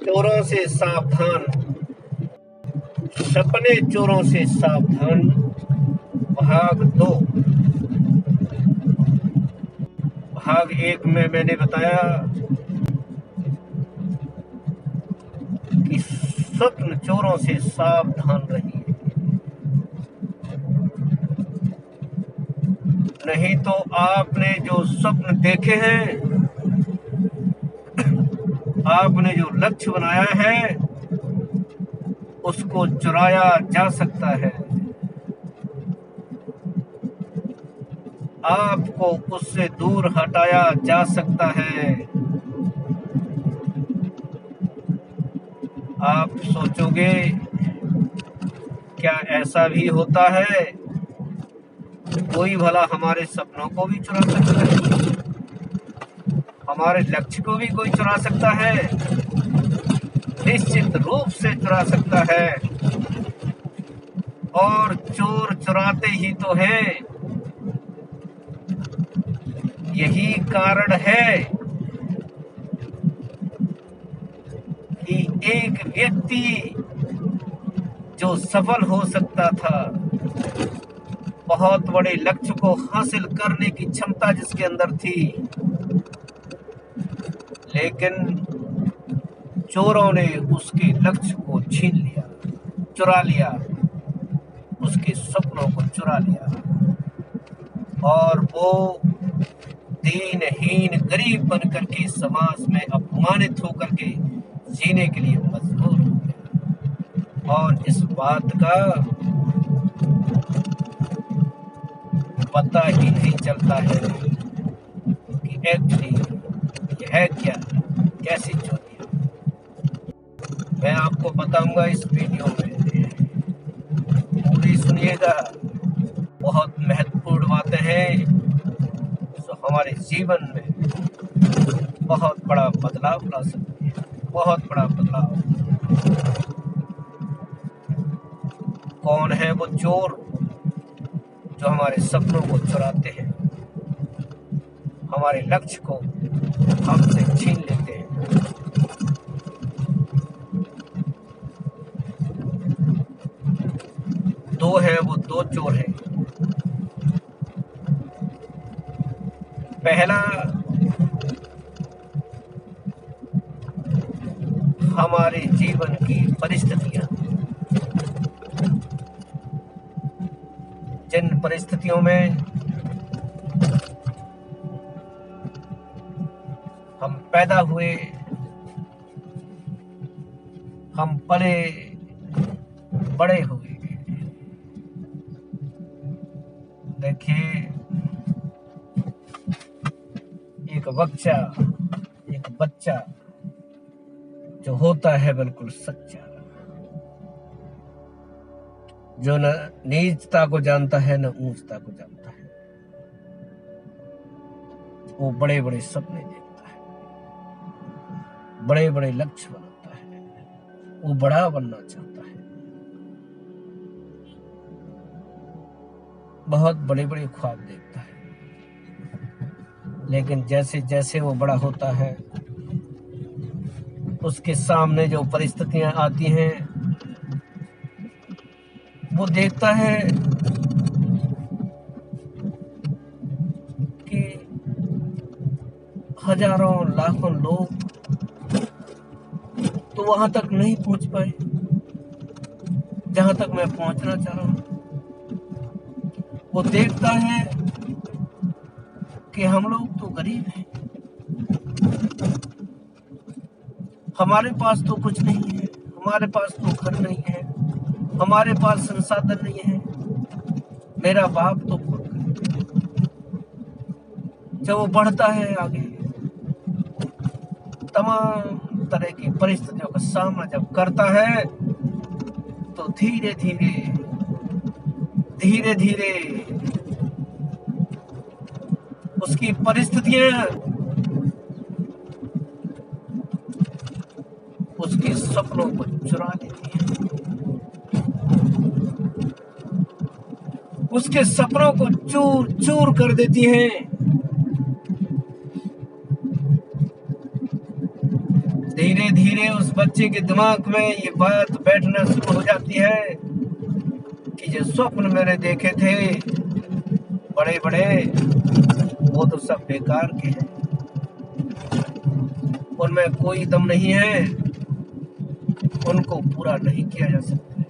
चोरों से सावधान, सपने चोरों से सावधान, भाग 2। भाग 1 में मैंने बताया कि स्वप्न चोरों से सावधान रहिए, नहीं तो आपने जो स्वप्न देखे हैं, आपने जो लक्ष्य बनाया है, उसको चुराया जा सकता है। आपको उससे दूर हटाया जा सकता है। आप सोचोगे क्या ऐसा भी होता है? कोई भला हमारे सपनों को भी चुरा सकता है? हमारे लक्ष्य को भी कोई चुरा सकता है? निश्चित रूप से चुरा सकता है। और चोर चुराते ही तो हैं। यही कारण है कि एक व्यक्ति जो सफल हो सकता था, बहुत बड़े लक्ष्य को हासिल करने की क्षमता जिसके अंदर थी, लेकिन चोरों ने उसके लक्ष्य को छीन लिया, चुरा लिया, उसके सपनों को चुरा लिया, और वो दीनहीन गरीब बनकर के समाज में अपमानित होकर के जीने के लिए मजबूर हो गया। और इस बात का पता ही नहीं चलता है कि एक्चुअली ये है क्या, कैसी चोरी है। मैं आपको बताऊंगा इस वीडियो में, पूरी सुनिएगा। बहुत महत्वपूर्ण बातें हैं जो हमारे जीवन में बहुत बड़ा बदलाव ला सकती है, बहुत बड़ा बदलाव। कौन है वो चोर जो हमारे सपनों को चुराते हैं, हमारे लक्ष्य को हमसे छीन लेते हैं? दो है वो, दो चोर हैं। पहला, हमारे जीवन की परिस्थितियां, जिन परिस्थितियों में हम पैदा हुए, हम पले बड़े हुए। देखिए, एक बच्चा जो होता है बिल्कुल सच्चा, जो न नीचता को जानता है न ऊंचता को जानता है, वो बड़े बड़े सपने देखता है, बड़े बड़े लक्ष्य बनाता है, वो बड़ा बनना चाहता है, बहुत बड़े बड़े ख्वाब देखता है। लेकिन जैसे जैसे वो बड़ा होता है, उसके सामने जो परिस्थितियां आती हैं, वो देखता है कि हजारों लाखों लोग तो वहां तक नहीं पहुंच पाए जहां तक मैं पहुंचना चाह रहा हूं। वो देखता है कि हम लोग तो गरीब हैं, हमारे पास तो कुछ नहीं है, हमारे पास तो घर नहीं है, हमारे पास संसाधन नहीं है, मेरा बाप तो खुद। जब वो बढ़ता है आगे, तमाम तरह की परिस्थितियों का सामना जब करता है, तो धीरे धीरे उसकी परिस्थितियां उसके सपनों को चुरा लेती हैं, उसके सपनों को चूर चूर कर देती हैं। धीरे धीरे धीरे उस बच्चे के दिमाग में ये बात बैठना शुरू हो जाती है कि जो स्वप्न मैंने देखे थे बड़े बड़े, वो तो सब बेकार के हैं, उनमें कोई दम नहीं है, उनको पूरा नहीं किया जा सकता।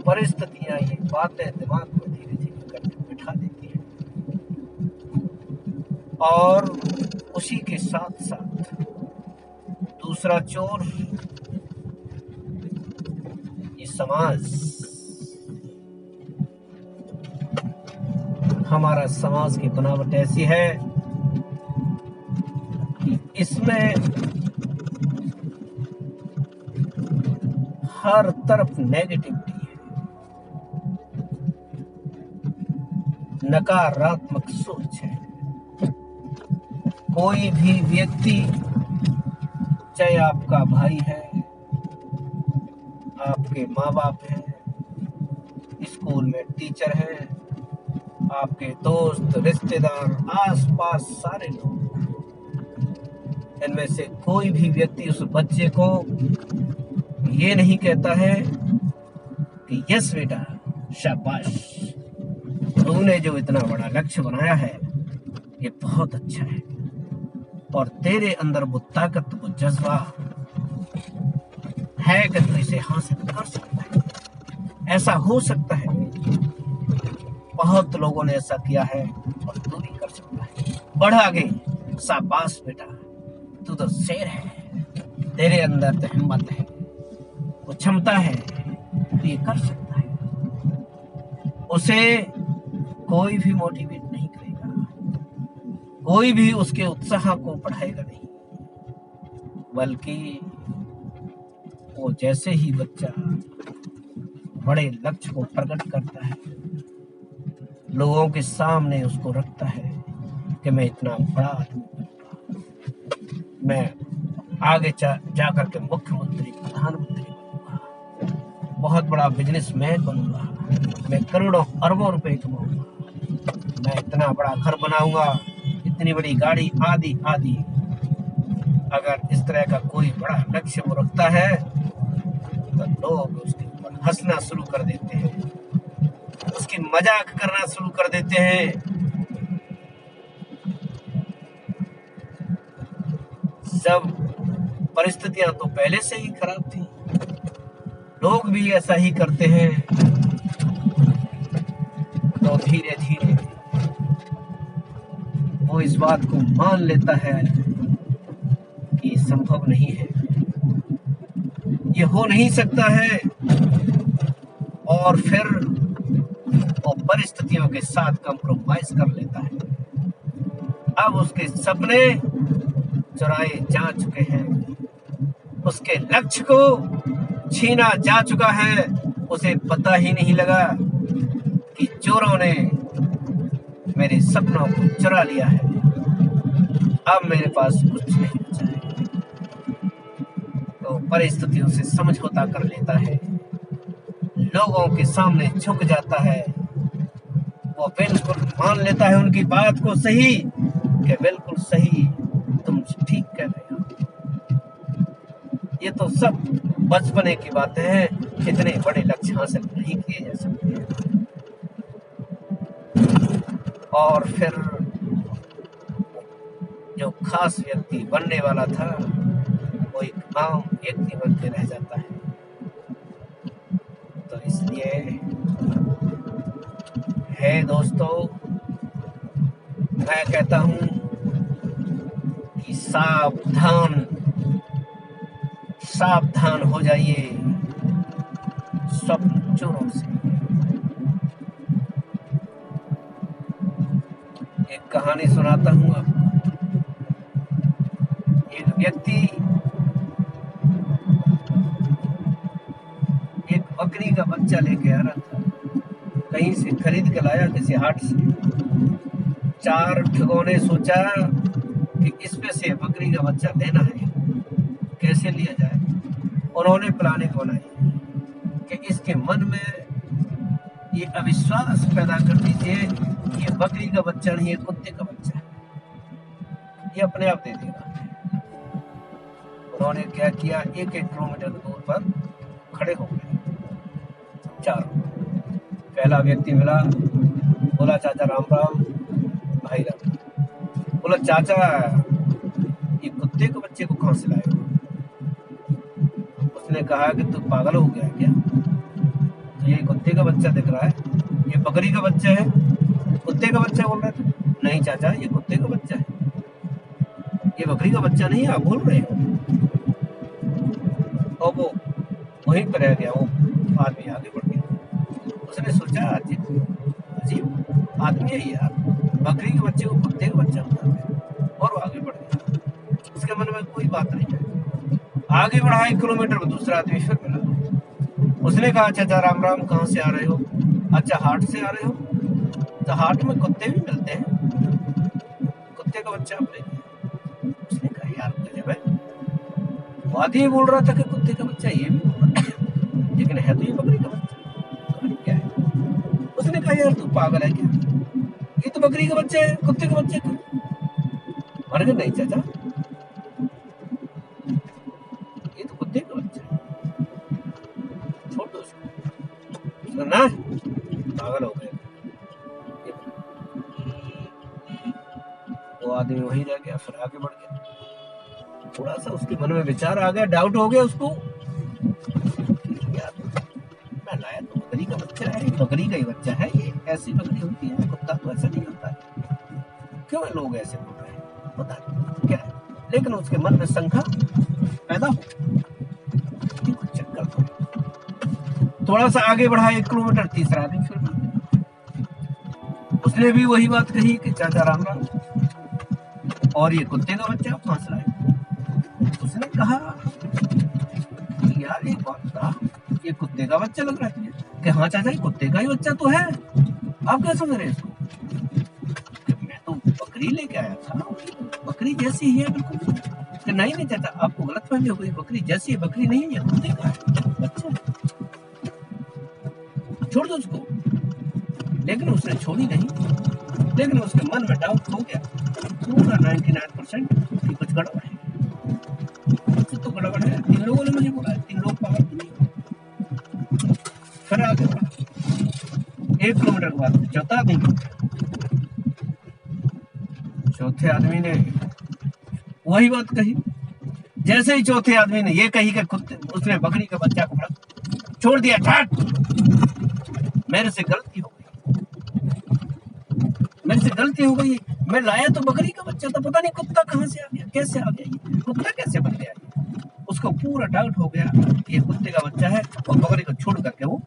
परिस्थितियां ये बातें दिमाग में धीरे धीरे करके बिठा देती है, और उसी के साथ साथ दूसरा चोर ये समाज, हमारा समाज की बनावट ऐसी है कि इसमें हर तरफ नेगेटिविटी है, नकारात्मक सोच है। कोई भी व्यक्ति, चाहे आपका भाई है, आपके माँ बाप हैं, स्कूल में टीचर हैं, आपके दोस्त, रिश्तेदार, आसपास सारे लोग, इनमें से कोई भी व्यक्ति उस बच्चे को ये नहीं कहता है कि यस बेटा शाबाश, तूने जो इतना बड़ा लक्ष्य बनाया है ये बहुत अच्छा है, और तेरे अंदर वो ताकत, वो जज्बा है कि तू इसे हासिल कर सकता है, ऐसा हो सकता है। बहुत लोगों ने ऐसा किया है और तू भी कर सकता है। बढ़ आगे, शाबाश बेटा, तू तो शेर है, तेरे अंदर तो हिम्मत है, वो क्षमता है, तू ये कर सकता है। उसे कोई भी मोटिवेट नहीं करेगा, कोई भी उसके उत्साह को बढ़ाएगा नहीं, बल्कि वो जैसे ही बच्चा बड़े लक्ष्य को प्रकट करता है, लोगों के सामने उसको रखता है कि मैं इतना बड़ा आदमी बनूंगा, मैं आगे जाकर के मुख्यमंत्री, प्रधानमंत्री बनूंगा, बहुत बड़ा बिजनेसमैन बनूंगा, मैं करोड़ों अरबों रुपए कमाऊंगा, मैं इतना बड़ा घर बनाऊंगा, इतनी बड़ी गाड़ी, आदि आदि। अगर इस तरह का कोई बड़ा लक्ष्य वो रखता है तो लोग उसके ऊपर हंसना शुरू कर देते हैं, उसकी मजाक करना शुरू कर देते हैं। सब परिस्थितियां तो पहले से ही खराब थी, लोग भी ऐसा ही करते हैं, तो धीरे धीरे वो इस बात को मान लेता है कि संभव नहीं है, ये हो नहीं सकता है, और फिर वो परिस्थितियों के साथ कंप्रोमाइज कर लेता है। अब उसके सपने चुराए जा चुके हैं, उसके लक्ष्य को छीना जा चुका है, उसे पता ही नहीं लगा कि चोरों ने मेरे सपनों को चुरा लिया है, अब मेरे पास कुछ नहीं बचा है। तो परिस्थितियों से समझौता कर लेता है, लोगों के सामने झुक जाता है, वो बिल्कुल मान लेता है उनकी बात को सही, कि बिल्कुल सही, तुम ठीक कह रहे हो। ये तो सब बचपने की बातें हैं, इतने बड़े लक्ष्य हासिल नहीं किए जा सकते। और फिर जो खास व्यक्ति बनने वाला था वो एक आम व्यक्ति बन के रह जाता है। तो इसलिए है दोस्तों, मैं कहता हूं कि सावधान सावधान हो जाइए स्वप्न चोरों से। एक कहानी सुनाता हूं आपको। एक व्यक्ति एक बकरी का बच्चा लेके आ रहा था, कहीं से खरीद के लाया, किसी हाट से। 4 ठगों ने सोचा कि इसमें से बकरी का बच्चा लेना है, कैसे लिया जाए। उन्होंने प्लानिंग बनाई कि इसके मन में ये अविश्वास पैदा कर दीजिए, ये बकरी का बच्चा नहीं है, कुत्ते का बच्चा है, ये अपने आप दे देगा। उन्होंने क्या किया, 1-1 किलोमीटर दूर पर खड़े हो गए चारों। पहला व्यक्ति मिला, बोला चाचा राम राम। भाई राम। बोला चाचा ये कुत्ते के बच्चे को कहाँ से लाए हो? उसने कहा कि तू पागल हो गया क्या? तो ये कुत्ते का बच्चा दिख रहा है, ये बकरी का बच्चा है। कुत्ते का बच्चा बोल रहे थे। नहीं चाचा ये कुत्ते का बच्चा है, ये बकरी का बच्चा नहीं है, आप बोल रहे हो। और वो वहीं पर रह गया, वो आदमी आगे बढ़ गया। उसने सोचा अजीब आदमी है यार, बकरी के बच्चे को कुत्ते का बच्चा होता है, और वो आगे बढ़ गया। उसके मन में कोई बात नहीं है। आगे बढ़ा 1 किलोमीटर में दूसरा आदमी फिर मिला। उसने कहा चाचा राम राम, कहाँ से आ रहे हो? अच्छा हाट से आ रहे हो? तो हाट में कुत्ते भी मिलते हैं, कुत्ते का बच्चा आप ले। उसने कहा यार गजब है, वो आदमी बोल रहा था कि कुत्ते का बच्चा, ये भी बोल रहा है, लेकिन है तो ये बकरी का बच्चा। क्या है? उसने कहा यार तू पागल है क्या, ये तो बकरी का बच्चा है, कुत्ते का बच्चा क्यों? मर गए। नहीं चाचा ये तो कुत्ते का बच्चा है, छोड़ दो उसको ना, पागल हो गए। वो आदमी वहीं रह गया, फिर आगे बढ़ गया। थोड़ा सा उसके मन में विचार आ गया, डाउट हो गया उसको, यार मैं लाया तो बकरी का बच्चा है, बकरी का ही बच्चा है, ये ऐसी बकरी होती है, कुत्ता तो ऐसा नहीं होता है, क्यों लोग ऐसे बोल रहे हैं पता नहीं क्या है। लेकिन उसके मन में शंका पैदा हो, चक्कर तो थोड़ा सा आगे बढ़ा 1 किलोमीटर, तीसरा आदमी फिर उसने भी वही बात कही कि चाचा राम राम, और ये कुत्ते का बच्चा कहाँ से लाए? उसने कहा यार एक बात था, ये कुत्ते का बच्चा लग रहा है तुझे? कि हाँ चाचा ये कुत्ते का ही बच्चा तो है, आप क्या समझ रहे हैं इसको? मैं तो बकरी लेके आया था, बकरी जैसी ही है बिल्कुल। कि नहीं नहीं चाचा आपको गलतफहमी हो गई, बकरी जैसी है, बकरी नहीं है, ये कुत्ते का है बच्चा, छोड़ दो उसको। लेकिन उसने छोड़ी नहीं, लेकिन उसके मन में डाउट हो गया पूरा 99% कि कुछ गड़बड़ है, कुछ तो गड़बड़ है। 3 लोगों ने मुझे बोला, 3 लोग पागल तो नहीं। फिर आगे 1 किलोमीटर के बाद चौथा आदमी, चौथे आदमी ने वही बात कही। जैसे ही चौथे आदमी ने ये कही कि कुत्ते, उसने बकरी का बच्चा को छोड़ दिया। मेरे से गलती हो गई, मेरे से गलती हो गई, मैं लाया तो बकरी का बच्चा था, पता नहीं कुत्ता कहाँ से आ गया, कैसे आ गया, ये कुत्ता कैसे बन गया। उसको पूरा डाउट हो गया कि ये कुत्ते का बच्चा है, और बकरी को छोड़ करके वो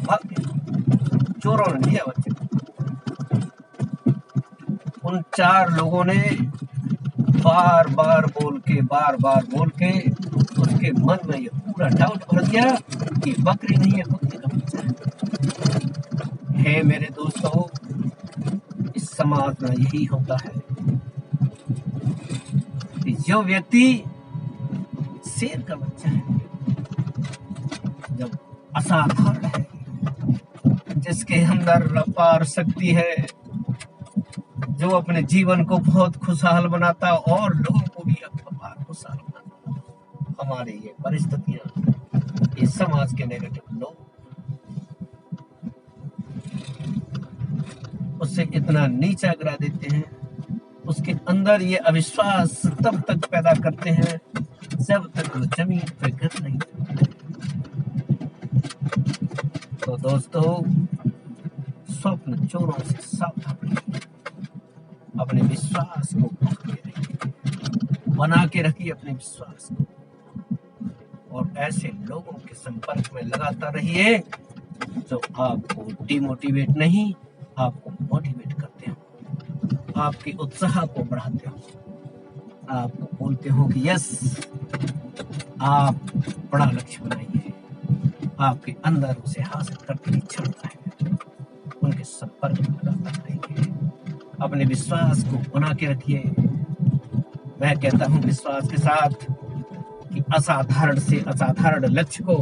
भाग गया। चोरों ने लिया बच्चे को। उन 4 लोगों ने बार बार बोल के उसके मन में ये पूरा डाउट भर गया कि बकरी नहीं है, कुत्ते का बच्चा है। मेरे दोस्तों इस समाज में यही होता है कि जो व्यक्ति शेर का बच्चा है, जब असाधारण है, जिसके अंदर अपार शक्ति है, जो अपने जीवन को बहुत खुशहाल बनाता और लोगों को भी अपार खुशहाल बनाता। हमारे ये परिस्थितियां, ये समाज के नेगेटिव लोग उससे इतना नीचा गिरा देते हैं, उसके अंदर ये अविश्वास तब तक पैदा करते हैं जब तक वो जमीन पे गिर नहीं जाते। तो दोस्तों स्वप्न चोरों से सावधान रहिए, अपने विश्वास को बना के रखिए, अपने विश्वास को, और ऐसे लोगों के संपर्क में लगातार रहिए जो आपको डिमोटिवेट नहीं, आपको मोटिवेट करते हो, आपके उत्साह को बढ़ाते हो, आपको बोलते हो कि यस आप बड़ा लक्ष्य बनाइए, आपके अंदर उसे हासिल करने की क्षमता है। उनके संपर्क में लगातार रहिए, अपने विश्वास को बना के रखिए। मैं कहता हूं विश्वास के साथ कि असाधारण से असाधारण लक्ष्य को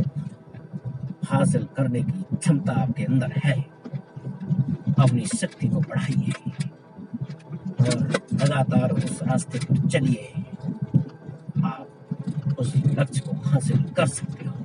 हासिल करने की क्षमता आपके अंदर है। अपनी शक्ति को बढ़ाइए और लगातार उस रास्ते पर चलिए। आप उस लक्ष्य को हासिल कर सकते हो।